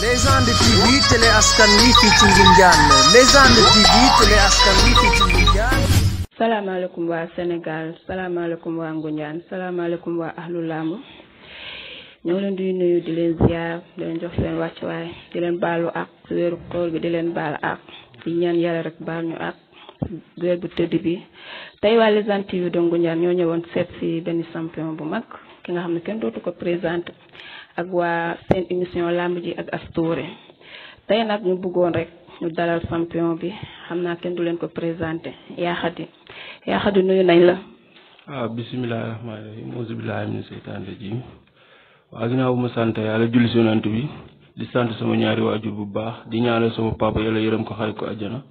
Légende TV télé askan wi fii ci Ngoundiane Légende TV télé askan wi fii ci Ngoundiane. salaamaaleykum waa Sénégal salaamaaleykum waa Ngoundiane salaamaaleykum waa ahlu lamb ñoo leen di nuyu di leen ziar di leen jox seen wàccuwaay di leen baalu ak si weeru koor bi di leen baal ak di ñaan yàlla rek baal ñu ak weer bu tëdd bi tey waa Légende TV de Ngoundiane ñoo ñëwoon seet si benn champion bu mag ki nga xam ne kenn dootu ko présenté ak waa seen émission lamb ji ak Astoré tey nag ñu bëggoon rek ñu dalal champion bi xam naa kenn du leen ko présenté Yaa Khady nuyu nañ la. bisimilah rahmaani rahiim auzu billaahi mina seytaani rajiim ginnaaw bu ma sant yàlla julli si yonent bi di sant sama ñaari waajur bu baax di ñaanal sama papa yàlla yërëm ko xare ko àjjana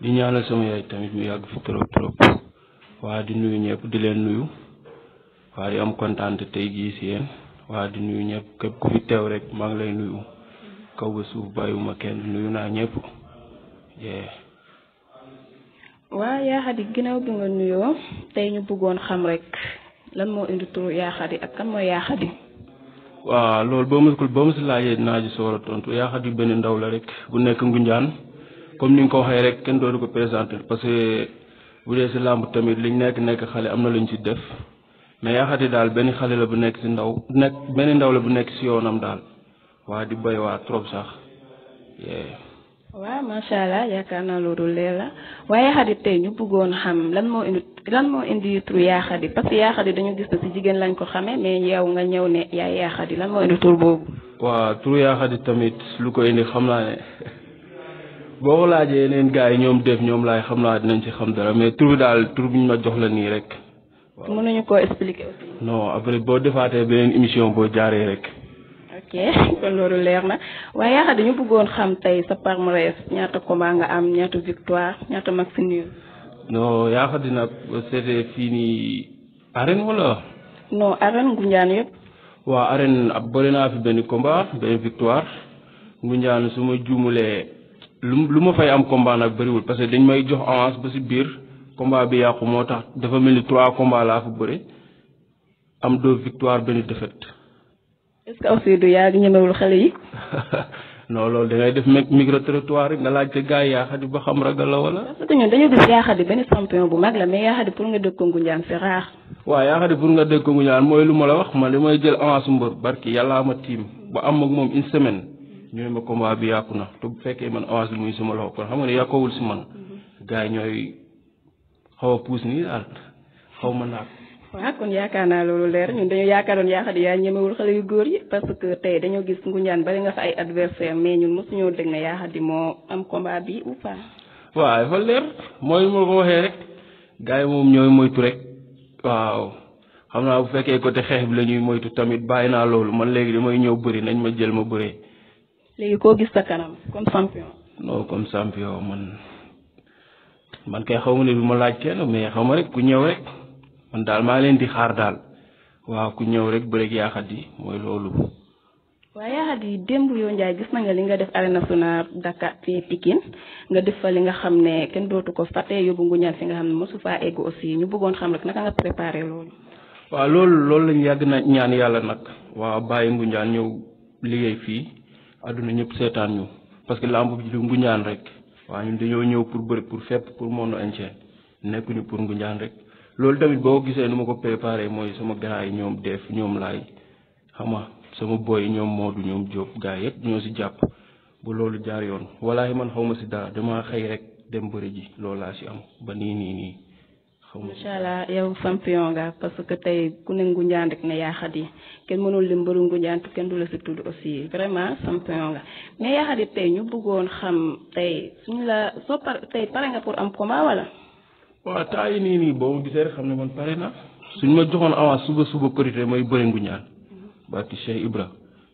di ñaanal sama yaay tamit mu yàgg fi trop di nuyu ñëpp di leen nuyu di am kontaan tey jii si yéen di nuyu ñëpp képp ku fi teew rek maa ngi lay nuyu kaw ba suuf bàyyiwuma kenn nuyu naa ñëpp. Yaa Khady ginnaaw bi nga nuyoo tey ñu bëggoon xam rek lan moo indi turu Yaa Khady ak kan mooy Yaa Khady. Loolu boo ma si laajee dinaa ji soor a tontu Yaa Khady benn ndaw la rek bu nekk Ngoundiane comme ni nga ko waxee rek kenn dootu ko présenté parce que bu dee si làmb tamit liñ nekk xale am na luñ si def mais Yaa Khady daal benn xale la bu nekk si benn ndaw la bu nekk si yoonam daal di béy trop sax. macha allah yaakaar naa loolu leer la waaye Yaa Khady tey ñu bëggoon xam lan moo indi turu Yaa Khady parce que Yaa Khady dañu gis ne si jigéen lañ ko xamee mais yow nga ñëw ne yaay Yaa Khady lan moo indi tur boobu. turu Yaa Khady tamit lu ko indi xam naa ne boo ko laajee yeneen gars yi ñoom laay xam naa dinañ ci xam dara mais tur bi daal tur bi ñu ma jox la nii rek. mënuñu koo expliquer aussi. non après boo defaatee beneen émission boo jaaree rek. ok kon loolu leer na waaye Yaa Khady dañu bëggoon xam tey sa palmarès ñaata combat nga am ñaata victoire ñaata match nul. non Yaa Khady nag c'était fii nii arène wala. non arène Ngoundiane yëpp. arène bëri naa fi benn combat benn victoire Ngoundiane su ma juumulee lu ma fay am combat nag bëriwul parce que dañ may jox avance ba si biir combat bi yàqu moo tax dafa mel ni 3 combats laa fa bëri am 2 victoire benn défaite. est-ce que aussi du yaa ñemewul xale yi. non loolu da ngay def micro trottoir rek nga laajte gars yi Yaa Khady ba xam ragal la wala. parce que ñun dañoo gis Yaa Khady benn champion bu mag la mais Yaa Khady pour nga dëkk ko Ngoundiane c'est rare. Yaa Khady pour nga dëkk ko Ngoundiane mooy lu ma la wax man li may jël avance mbër barki yàllaa ma tiim ba am ak moom une semaine ñu ne ma combat bi yàqu na te bu fekkee man avance bi muy sama loxo kon xam nga ne yàqoowul si man gars yi ñooy xaw a puus nii daal xaw ma naag. kon yaakaar naa loolu leer ñun dañoo yaakaaroon Yaa Khady yaa ñemewul xale yu góor yi parce que tey dañoo gis Ngoundiane bari nga fa ay adversaire mais ñun mosuñoo dégg ne Yaa Khady moo am combat bi ou pas. dafa leer mooy moo ko waxee rek gars yi moom ñooy moytu rek xam naa bu fekkee côté xeex bi la ñuy moytu tamit bàyyi naa loolu man léegi damay ñëw bëri nañ ma jël ma bëree. léegi koo gis sa kanam comme champion. non comme champion man kay xaw ma ne du ma laaj kenn mais xaw ma rek ku ñëw rek. man daal maa leen di xaar daal ku ñëw rek bëreeg Yaa Khady mooy loolu. Yaa Khady démb yoo Ndiaye gis nañ li nga def arène nationale Dakar fii Pikine nga def fa li nga xam ne kenn dootu ko fàtte yóbbu Ngoundiane fi nga xam ne mosu faa egg aussi ñu bëggoon xam rek naka nga préparé loolu. loolu lañ yàgg na ñaan yàlla nag bàyyi Ngoundiane ñëw liggéey fii àdduna ñëpp seetaan ñu parce que lamb bi du Ngoundiane rek ñun dañoo ñëw pour bëri pour fépp pour monde entier nekkuñu pour Ngoundiane rek. loolu tamit boo gisee nu ma ko préparé mooy sama gars yi ñoom def ñoom laay sama boy ñoom Modou ñoom Diop gars yëpp ñoo si jàpp ba loolu jaar yoon walaahi man xaw ma si dara dama xëy rek dem bëri ji loolu laa si am ba nii xaw ma. macha allah yow champion nga parce que tey ku ne Ngoundiane rek ne Yaa Khady kenn mënul lim mbëru Ngoundiane te kenn du la si tudd aussi vraiment champion nga mais Yaa Khady tey ñu bëggoon xam tey tey pare nga pour am combat wala. temps yi nii boo ma gisee rek xam ne man pare na suñ ma joxoon avance suba korité may bëri Ngoundiane barki Cheikh Ibra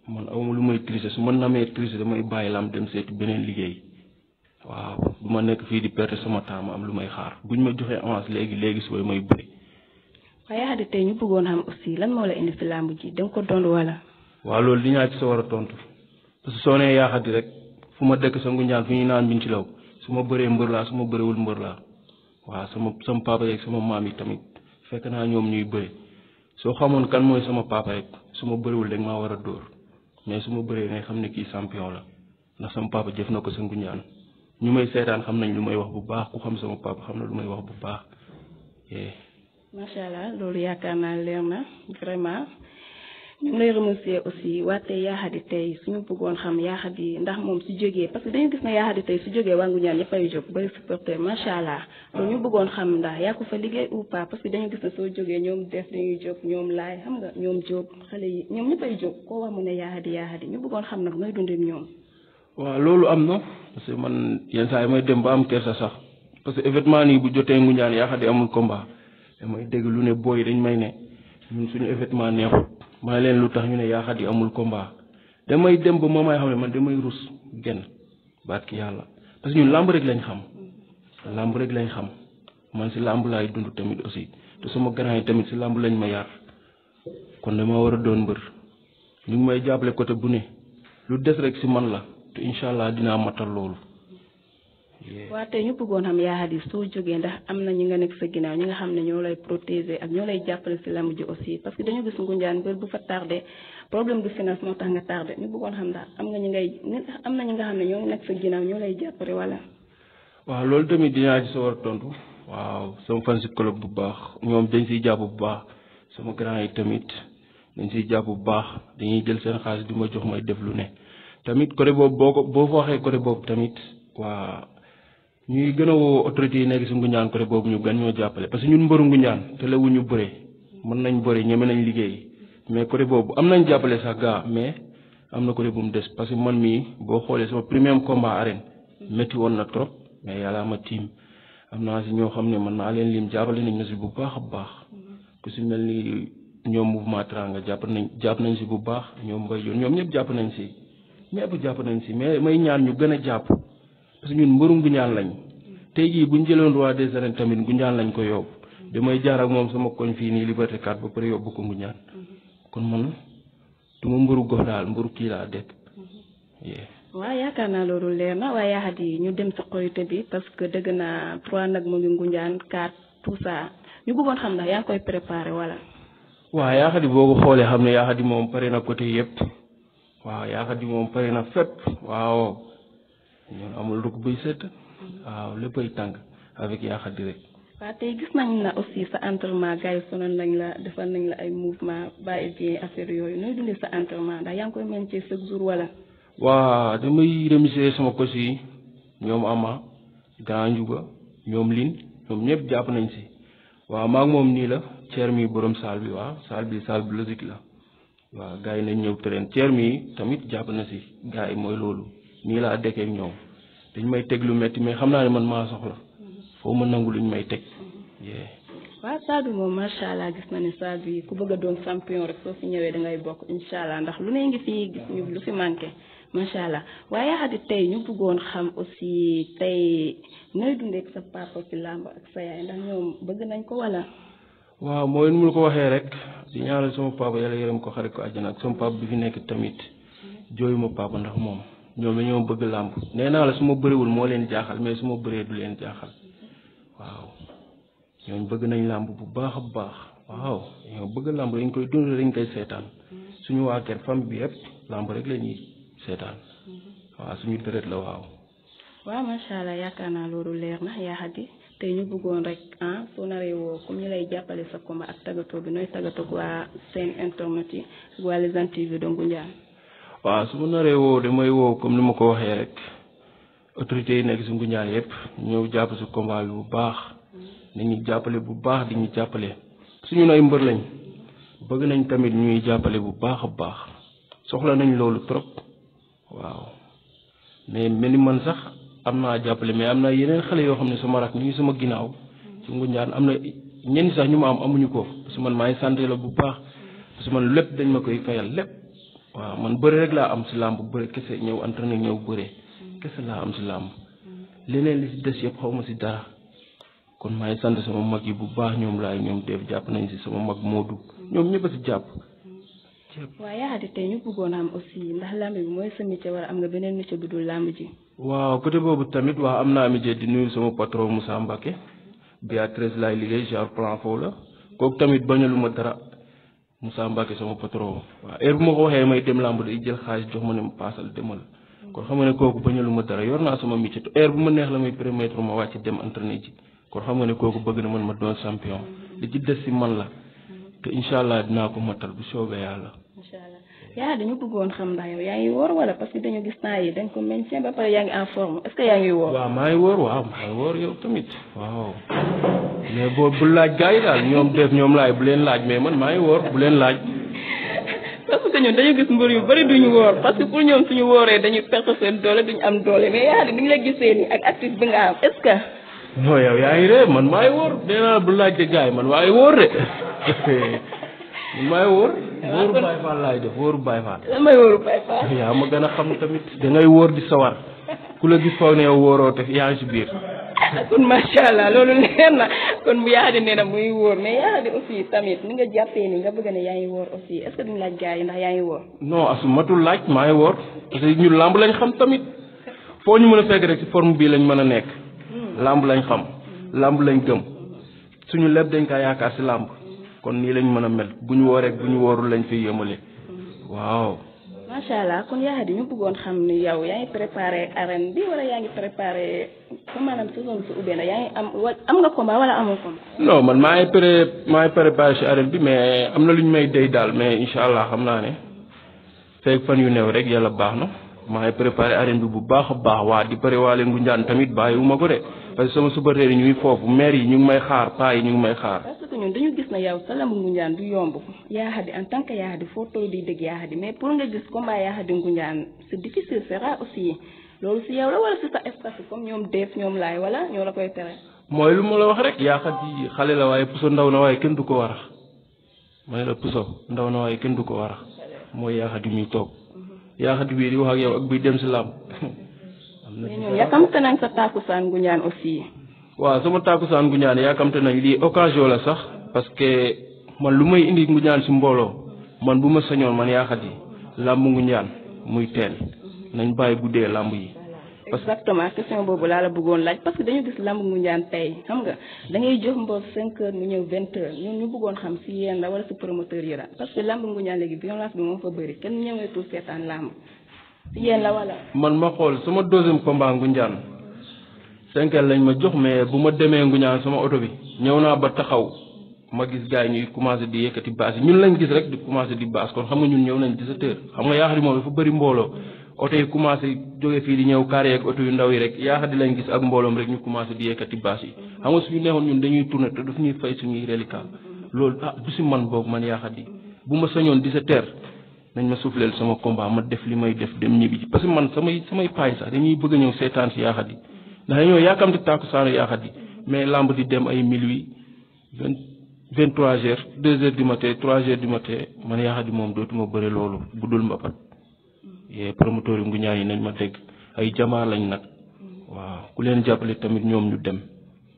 man awma lu may tricher su ma namee tricher damay bàyyi lam dem seeti beneen liggéey du ma nekk fii di perte sama temps ma am lu may xaar buñ ma joxee avance léegi suba may bëri. Yaa Khady tey ñu bëggoon xam aussi lan moo la indi fi làmb ji da nga ko doon wala. loolu di ñaa ci sa war a tontu parce que soo nee Yaa Khady rek fu ma dëkk sa Ngoundiane fu ñuy naan biñ ci law su ma bëree mbër laa su ma bëreewul mbër laa. sama papa yeeg sama maam yi tamit fekk naa ñoom ñuy bëri soo xamoon kan mooy sama papa rek su ma bëriwul rek maa war a dóor mais su ma bëree ngay xam ne kii champion la ndax sama papa jëf na ko sa Ngoundiane ñu may seetaan xam nañ lu may wax bu baax ku xam sama papa xam na lu may wax bu baax. macha allah loolu yaakaar naa leer na vraiment ñu ngi lay remercier aussi waate Yaxadi tey suñu bëggoon xam Yaxadi ndax moom su jógee parce que dañu gis na Yaxadi tey su jógee waa Ngoundiane yëpp ay jóg bari supporter macha allah loolu ñu bëggoon xam ndax yaa ko fa liggéey ou pas parce que dañu gis ne soo jógee ñoom def dañuy jóg ñoom laay xam nga ñoom jóg xale yi ñoom ñëpp ay jóg koo wax mu ne Yaxadi ñu bëggoon xam nag nooy dundee ñoom. waaw loolu am na parce que man yenn saa yi may dem ba am kersa sax parce que événement nii bu jotee Ngoundiane Yaxadi amul combat damay dégg lu ne booy dañ may ne ñun suñu événement neexut ma leen lu tax ñu ne Yaxadi amul combat damay dem ba moom may xam ne man damay rus genn barki yàlla parce que ñun làmb rek lañ xam làmb rek lañ xam man si làmb laay dund tamit aussi te sama grand yi tamit si làmb lañ ma yar kon dama war a doon mbër ñu ngi may jàppale côté bu ne lu des rek si man la te incha allah dinaa matal loolu. waaw tey ñu bëggoon xam Yaxadi soo jógee ndax am na ñi nga nekk sa ginnaaw ñi nga xam ne ñoo lay protéger ak ñoo lay jàppale si lamb ji aussi parce que dañu gis Ngoundiane bu fa tardé problème de finance moo tax nga tardé ñu bëggoon xam ndax am na ñi nga xam ne ñoo nekk sa ginnaaw ñoo lay jàppale wala. waaw loolu tamit dinaa ci sawar tontu waaw sama fan si club bu baax ñoom dañ siy jàpp bu baax sama grand yi tamit dañ siy jàpp bu baax dañuy jël seen xaalis di ma jox may def lu ne tamit côté boobu boo fa waxee côté boobu tamit waa. ñuy gën a woo autorités yi nekk si Ngoundiane côté boobu ñu gën ñoo jàppale parce que ñun mbëru Ngoundiane te lewuñu bëre mën nañ bëre ñeme nañ liggéey mais côté boobu am nañ jàppale sax gaa mais am na côté bu mu des parce que man mii boo xoolee sama premier combat arène métti woon na trop mais yàlla ma tiim am naa si ñoo xam ne mën naa leen lim jàppale nañ na si bu baax a baax ku si mel ni ñoom mouvement Teranga jàpp nañ si bu baax ñoom Mbaye Dione ñoom ñëpp jàpp nañ si mais may ñaan ñu gën a jàpp parce que ñun mbëru Ngoundiane lañ tey jii bu ñu jëloon roi des arènes tamit Ngoundiane lañ ko yóbbu damay jaar ak moom sama koñ fii nii Liberté 4 ba pare yóbbu ko Ngoundiane kon man du ma mbëru gox daal mbëru kii laa dëkk. waaw yaakaar naa loolu leer na waaye Yaxadi ñu dem sa Korité bi parce que dëgg naa 3 nag mu ngi Ngoundiane 4 tout ça ñu bëggoon xam ndax yaa ngi koy préparé wala. waaw Yaxadi boo ko xoolee xam ne Yaxadi moom pare na côté yëpp waaw Yaxadi moom pare na fépp waaw. ñun amul ruk buy set waaw léppay tàng avec Yaxadi rek. waaw tey gis nañ na aussi sa entraînement gars yi sonal nañ la defal nañ la ay mouvement bàyyi bien affaire yooyu nooy dundee sa entraînement ndax yaa ngi koy maintenir chaque jour wala. waaw damay remercier sama coach yi ñoom Ama Grand Ndiouga ñoom Lin ñoom ñëpp jàpp nañ si waaw maa ngi moom nii la Thierno mi borom salle bi waaw salle bi logique la waaw gars yi nañ ñëw terrain Thierno mi tamit jàpp na si gars yi mooy loolu. nii laa dekkee ak ñoom dañ may teg lu metti mais xam naa ne man maa soxla foo ma nangu luñ may teg. waaw salle bi moom macha allah gis na ne salle bi ku bëgg a doon champion rek soo fi ñëwee da ngay bokk incha allah ndax lu ne ngi fii gis ñu lu fi manqué macha allah waaye Yaxadi tey ñu bëggoon xam aussi tey nooy dundee ak sa papa ci làmb ak sa yaay ndax ñoom bëgg nañ ko wala. waaw mooy nu mu ko waxee rek di ñaanal sama papa yàlla yërëm ko xarit ko àjjana ak sama papa bi fi nekk tamit jooyu ma papa ndax moom. ñoom dañoo bëgg làmb nee naa la su ma bëriwul moo leen jaaxal mais su ma bëree du leen jaaxal waaw ñooñu bëgg nañ làmb bu baax a baax waaw ñoo bëgg làmb dañ koy dund dañ koy seetaan suñu waa kër famille bi yëpp làmb rek la ñuy seetaan waaw suñu deret la waaw. waaw macha allah yaakaar naa loolu leer na Yaxadi tey ñu bëggoon rek soo naree woo comme ñu lay jàppale sa combat ak tagatoo bi nooy tagatoo ak waa seen internet yi ak waa Légane TV de Ngoundiane. waaw su ma naree woo damay woo comme ni ma ko waxee rek autorités yi nekk si Ngoundiane yëpp ñëw jàpp si combat bi bu baax nañuy jàppale bu baax di ñu jàppale suñu nay mbër lañ bëgg nañ tamit ñuy jàppale bu baax a baax soxla nañ loolu trop waaw mais mel ni man sax am naa jàppale mais am na yeneen xale yoo xam ne sama rak ñu ngi sama ginnaaw ci Ngoundiane am na ñenn sax ñu ma am amuñu ko parce que man maa ngi sant la bu baax parce que man lépp dañ ma koy fayal lépp. waaw man bëri rek laa am si làmb bëri kese ñëw entraîné ñëw bëre kese laa am si làmb leneen li si des yëpp xaw ma si dara kon maay sant sama mag yi bu baax ñoom laay ñoom def jàpp nañ si sama mag Modou ñoom ñëpp a si jàpp. waaw Yaxadi tey ñu bëggoon am aussi ndax làmb bi mooy sa métier wala am nga beneen métier bu dul làmb ji. waaw côté boobu tamit waaw am naa métier di nuyu sama patron Moussa Mbacké Béatrice laay liggéey genre plan foofu la kooku tamit bañalu ma dara Moussa Mbacke sama patron waaw heure bu ma ko waxee may dem lamb day jël xaalis jox ma ne ma paasal demal kon xam nga ne kooku bañalu ma dara yor naa sama métier heure bu ma neex la may permettre ma wàcc dem entraîner ji kon xam nga ne kooku bëgg na man ma doon champion li ci des si man la te incha allah dinaa ko matal bu soobee yàlla. incha allah yaa dañu bëggoon xam ndax yow yaa ngi woor wala parce que dañu gis temps yi dañ ko maintien ba pare yaa ngi en forme est-ce que yaa ngi woor. waaw maa ngi woor yow tamit waaw mais bu laaj gars yi daal ñoom def ñoom laay bu leen laaj mais man maa ngi woor bu leen laaj. parce que ñun dañu gis mbër yu bari duñu woor parce que pour ñoom suñu wooree dañuy perte seen doole duñu am doole mais yaa ni ñu la gisee nii ak actif bi nga am est-ce que. non yow yaa ngi ree man maa ngi woor nee naa bu laaj de gars yi man maa ngi woor de. man maay wóor wóoru Baye Fall laay def wóoru Baye Fall. lan mooy wóoru Baye Fall. yaa ma gën a xam tamit da ngay wóor di sawar ku la gis foog ne yow wóoroo te yaa ngi si biir. kon macha allah loolu leer na kon bu yaa di nee na muy wóor mais yaa di aussi tamit ni nga jàppee ni nga bëgg ne yaa ngi wóor aussi est-ce que duñu laaj gars yi ndax yaa ngi wóor. non asu matul laaj maa ngi wóor parce que ñun lamb lañ xam tamit foo ñu mën a fekk rek ci forme bii lañ mën a nekk. lamb lañ xam lamb lañ gëm suñu lépp dañ kaa yaakaar si lamb. kon nii lañ mën a mel bu ñu wooree bu ñu woorul lañ fiy yëmale waaw. macha allah kon yaa di ñu bëggoon xam ni yow yaa ngi préparé arène bi wala yaa ngi préparé comme maanaam saison su ubbee na yaa ngi am nga combat wala amoo combat. non man maa ngi préparé si arène bi mais am na lu ñu may dey daal mais incha allah xam naa ne feeg fan yu néew rek yàlla baax na maa ngi préparé arène bi bu baax a baax waa di pare waale Ngoundiane tamit bàyyiwuma ko de parce que sama supporter yi ñu ngi foofu maire yi ñu ngi may xaar paa yi ñu ngi may xaar. ñun dañu gis na yow sa lamb Ngoundiane du yomb Yaa Khady en tant que Yaa Khady foo toll di dégg Yaa Khady mais pour nga gis combat Yaa Khady Ngoundiane c'est difficile c'est rare aussi loolu si yow la wala si sa espace comme ñoom def ñoom laay wala ñoo la koy tere. mooy lu ma la wax rek Yaa Khady xale la waaye puso ndaw na waaye kenn du ko warax mooy la puso ndaw na waaye kenn du ko warax mooy Yaa Khady muy toog Yaa Khady bii di wax ak yow ak buy dem si lamb. mais ñoom yàkkamte nañ sa tàkkusaan Ngoundiane aussi. waaw sama tàkkusaan Ngoundiane yàkkamte nañ lii occasion la sax parce que man lu may indi Ngoundiane si mbooloo man bu ma sañoon man Yaa Khady làmb Ngoundiane muy teel nañ bàyyi guddee làmb yi. exactement question boobu laa la bëggoon laaj parce que dañu gis làmb Ngoundiane tey xam nga da ngay jox mbor 5 heures mu ñëw 20 heures ñun ñu bëggoon xam si yéen la wala si promoteur yi la parce que làmb Ngoundiane léegi violence bi moo fa bëri kenn ñëweetul seetaan làmb si yéen la wala. man ma xool sama deuxième combat Ngoundiane 5 heures lañ ma jox mais bu ma demee Ngoundiane sama oto bi ñëw naa ba taxaw ma gis gars yi ñuy commencé di yëkkati baas yi ñun lañ gis rek di commencé di baas kon xam nga ñun ñëw nañ 17 heures xam nga Yaa Khady moom dafa bëri mbooloo oto yi commencé jóge fii di ñëw carré ak oto yu ndaw yi rek Yaa Khady lañ gis ak mbooloom rek ñu commencé di yëkkati baas yi xam nga suñu neexoon ñun dañuy tourné te daf ñuy fay suñuy reliquat loolu du si man boobu man Yaa Khady bu ma sañoon 17 heures nañ ma souffleel sama combat ma def li may def dem ñibbi parce que man samay paay sax dañuy bëgg a ñëw seetaan si Yaa Khady ndax dañoo yàkkamti tàkkusaanu Yaa Khady mais lamb di dem ay minuit 23 heures 2 heures du matin 3 heures du matin man Yaa Khady moom dootuma bëre loolu guddul mbapat yee promoteur yi Ngoundiane yi nañ ma dégg ay jamaar lañ nag waaw ku leen jàppale tamit ñoom ñu dem.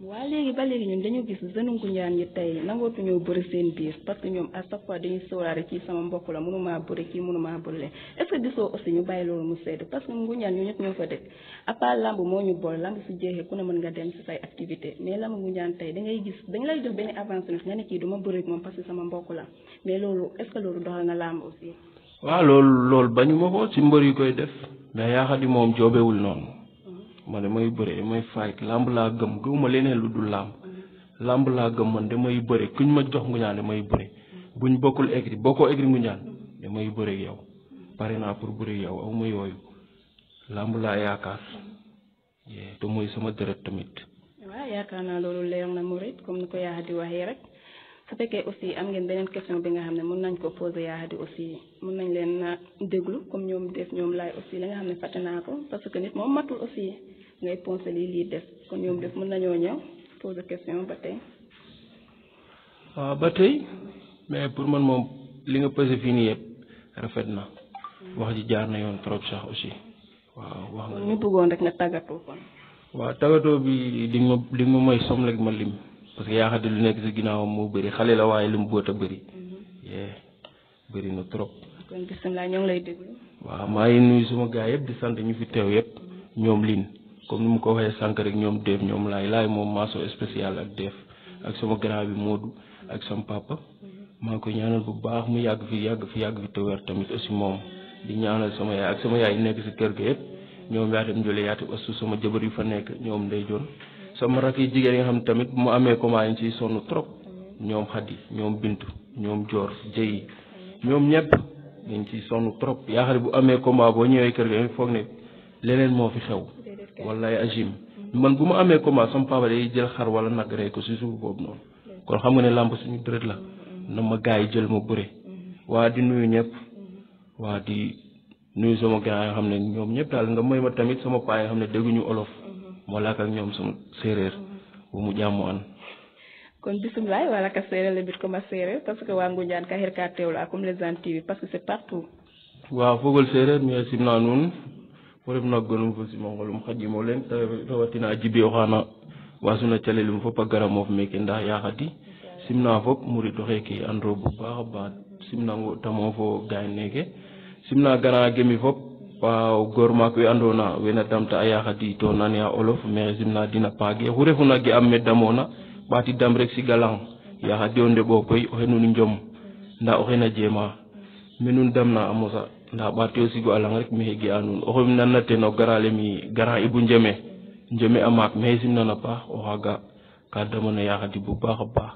waaw léegi ba léegi ñun dañu gis jeune Ngoundiane yi tey nangootu ñoo bëri seen biir parce que ñoom à chaque fois dañuy sóoraale kii sama mbokk la mënumaa bëri kii mënumaa bëri leen est-ce que gisoo aussi ñu bàyyi loolu mu sedd parce que Ngoundiane ñu ñëpp ñoo fa dëkk à part lamb moo ñu boole lamb su jeexee ku ne mën nga dem si say activité mais lamb Ngoundiane tey da ngay gis dañ lay jox benn avance nga ne kii du ma bëri moom parce que sama mbokk la mais loolu est-ce que loolu doxal na lamb aussi. waaw loolu bañu ma ko ci mbër yu koy def mais Yaa Khady moom joobewul noonu man damay bëre damay fight lamb laa gëm gëwuma leneen lu dul lamb laa gëm man damay bëre kuñ ma jox Ngoundiane damay bëre buñ bokkul écrit bokkoo écrit Ngoundiane damay bëre yow pare naa pour bëre yow aw ma yooyu lamb laa yaakaar te mooy sama deret tamit. waaw yaakaar naa loolu leer na Mouride comme ni ko Yaa Khady waxee rek su fekkee aussi am ngeen beneen question bi nga xam ne mën nañ ko poser Yaa Khady aussi mën nañ leen déglu comme ñoom def ñoom laay aussi la nga xam ne fàtte naa ko parce que nit moom matul aussi ngay poncer lii def kon ñoom def mën nañoo ñëw poser question ba tey. waaw ba tey mais pour man moom li nga posé fii nii yëpp rafet na wax ji jaar na yoon trop sax aussi waaw wax nga. ñu bëggoon rek nga tàggatoo kon. waaw tàggatoo bi di nga ma may som rek ma lim. parce que Yaa Khady lu nekk si ginnaawam moo bëri xale la waaye li mu boot a bëri. bëri na trop. kon bisimilah ñoo ngi lay déglu. waaw maa ngi nuyu suma gars yëpp di sant ñu fi teew yëpp ñoom liin comme ni mu ko waxee sànq rek ñoom Def ñoom laay moom maaso spécial ak Def ak sama grand bi Modou ak sama papa maa ngi koy ñaanal bu baax mu yàgg fi te wér tamit aussi moom di ñaanal sama yaay ak sama yaay nekk si kër ga yëpp ñoom yaatam jële yaatam astu sama jabar yu fa nekk ñoom day joon sama rak yi jigéen yi nga xam tamit bu mu amee comment yi ciy sonn trop ñoom Xadi ñoom Bintu ñoom Joor Jëyi ñoom ñëpp dañ ciy sonn trop yaakaar bu amee combat boo ñëwee kër ga foog ne leneen moo fi xew wallaay agim man bu ma amee combat sama papa day jël xar wala nag rey ko si suuf boobu noonu kon xam nga ne làmb suñu dërët la na ma gars yi jël ma bëre waa di nuyu ñëpp waa di nuyu sama grand yoo xam ne ñoom ñëpp daal nga may ma tamit sama paa yi nga xam ne dégguñu olof moo laak ak ñoom sama séeréer bu mu jàmmu an kon bisimilah wala ka séeréer le bit comme a séeréer parce que waa Ngoundiane ka xir ka teewlu ak comme Légende TV parce que c'est partout waaw fogol séeréer mais simna nuun fo ref na gonum fo simangolum xadimo leen te rawatina jibe oxaana wasuna calelum fop a gara moof meeke ndax yaxadi simna fop murid oxeeke andro bu baax a baax simnango tamo fo gaay neeke simna gara gemi fop waaw goor maak we andoona wena damta a yaxadi to nane a olof mais simna dina paage xu refuna ge am me damoona ɓaati dam rek si galang yaxadi o ndeɓo koy oxe nun njom nda oxe na jeema me nun damna a mosa nda ɓaati o sigo alang rek mexe ge a nuun oxe nanna ten o garale mi grand Ibou Njeme a maak mexe simnana paax o xaaga ka damana yaxadi bu baax a baax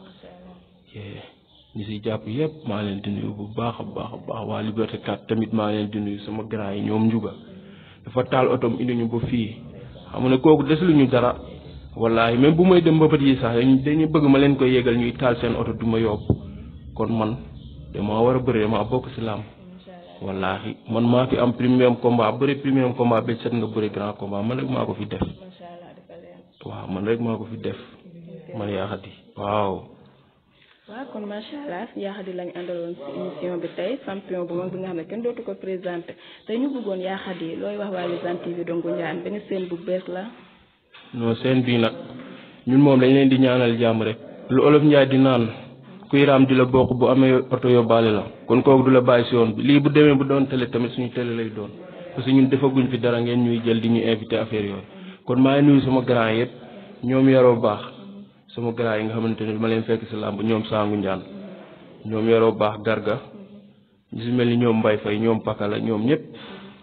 ñi si jàpp yëpp maa leen di nuyu bu baax a baax waa Liberté 4 tamit maa leen di nuyu sama grand yi ñoom njuga dafa taal otom indi ñu ba fii xam ne kooku desluñu dara wallahi même bu may dem mbapat yi sax dañuy bëgg ma leen koy yégal ñuy taal seen oto du ma yóbbu kon man dama war a bëri dama bokk si làmb wallahi man maa fi am premier combat bëri premier combat ba set nga bëri grand combat man rek maa ko fi def waaw man rek maa ko fi def man Yaxadi waaw kon macha allah Yaxadi lañ àndaloon si émission bi tey champion bu mag bi nga xam ne kenn dootu ko présenté tey ñu bëggoon Yaxadi looy wax waa Légende TV de Ngoundiane benn seen bu bees la non seen bii nag ñun moom dañ leen di ñaanal jàmm rek lu olof Njaay di naan kuy raam di la bokk bu amee oto yóbbaale la kon kooku du la bàyyi si yoon bi lii bu demee bu doon télé tamit suñu télé lay doon parce que ñun defaguñ fi dara ngeen ñuy jël di ñu invité affaire yooyu kon maa ngi nuyu sama grand yëpp ñoom yaroo baax sama grand yi nga xamante ne ma leen fekk si làmb ñoom Sangu Njaan ñoom yaroo baax Garga ñu si mel ni ñoom Mbay Fay ñoom Pakala ñoom ñëpp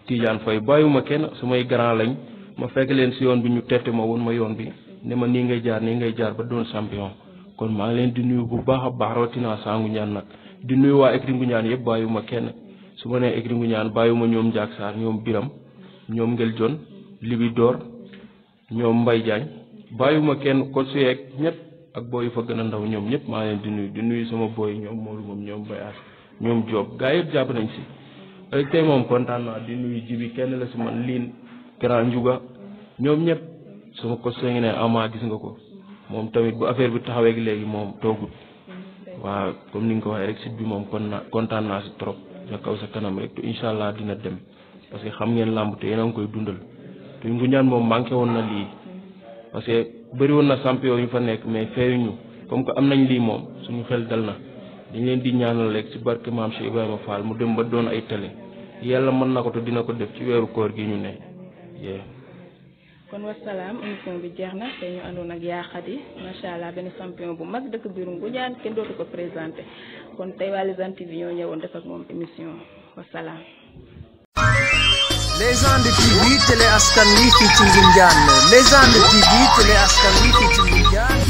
Tidiane Fay bàyyiwuma kenn samay grand lañ ma fekk leen si yoon bi ñu tette ma woon ma yoon bi ne ma nii ngay jaar ba doon champion kon maa ngi leen di nuyu bu baax a baax rawatina Sangu Njaan nag di nuyu waa écurie Ngoundiane yëpp bàyyiwuma kenn su ma nee écurie Ngoundiane bàyyiwuma ñoom Ndiak Sarr ñoom Biram ñoom Ngel Jon Libi Door ñoom Mbay Jaañ bàyyiwuma kenn ko su yeeg ñëpp ak booy yu fa gën a ndaw ñoom ñëpp maa ngi leen di nuyu sama booy ñoom Modou moom ñoom Bayaas ñoom Diop gaa yëpp jàpp nañ si rek tey moom kontaan naa di nuyu Jibi kenn la si man liin grand Njuga ñoom ñëpp sama ko ngi ne ama gis nga ko moom tamit bu affaire bi taxawee léegi moom toogut waaw comme ni nga ko waxee rek site bi moom kontaan naa si trop sa kaw sa kanam rek te incha allah dina dem parce que xam ngeen làmb te yéen a ngi koy dundal te Ngoundiane moom manqué woon na lii parce que bëri woon na champion yu fa nekk mais feeñuñu comme que am nañ lii moom suñu xel dal na dañ leen di ñaanal rek si barke maam Cheikh Ibrahima Fall mu dem ba doon ay télé yàlla mën na ko te dina ko def ci weeru koor gi ñu ne kon wasalaam émission bi jeex na tey ñu àndoon ak Yaxadi macha allah benn champion bu mag dëkk biiru Ngoundiane kenn dootu ko présenté kon tey waa Légende TV ñoo ñëwoon def ak moom émission wasalaam. Légende TV télé askan wi fii ci Ngoundiane Légende TV télé askan wi fii ci Ngoundiane